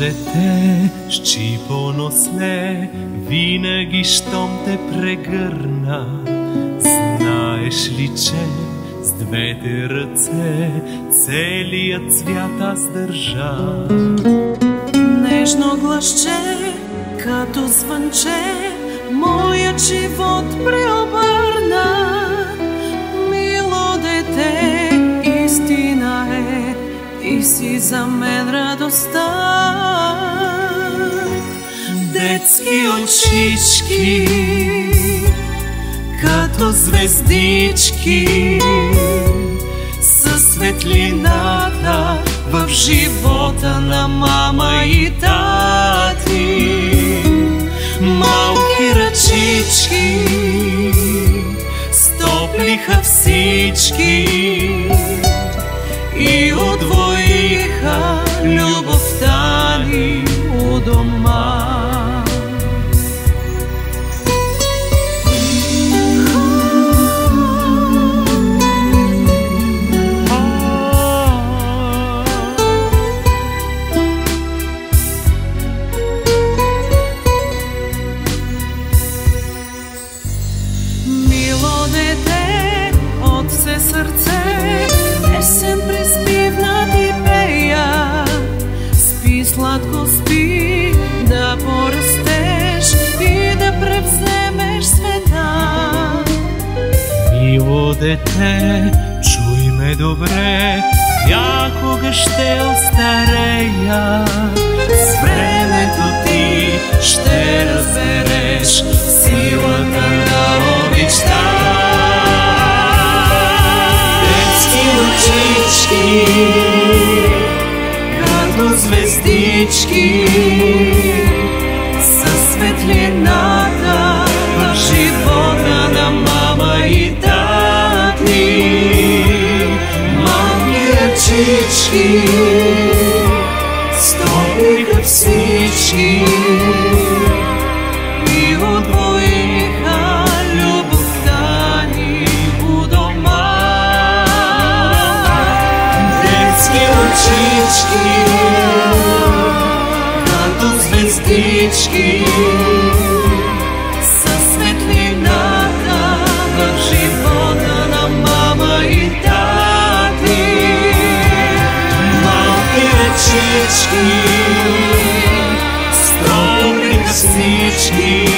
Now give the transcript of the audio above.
дете, щипано сме, винаги щом те прегърна. Знаеш ли, че с двете ръце целият свят аз държа? Нежно гласче, като звънче, моят живот преобърна. Мило дете, истина е, ти си за мен радостта. Детски очички, като звездички, със светлината в живота на мама и тати. Малки ръчички стоплиха всички и удвоиха любовта ни у дома. Все сърце, песен приспивна ти пея. Спи, сладко спи, да порастеш и да превземеш света. Мило дете, чуй ме добре, някога ще остарея. С времето ти ще разбереш силата на обичта. Очички, като звездички, със светлината в живота на мама и тати. Малки ръчички стоплиха всички и удвоиха любовта ни у дома. Очички, като звездички, със светлината в живота на мама и тати. Малки ръчички стоплиха всички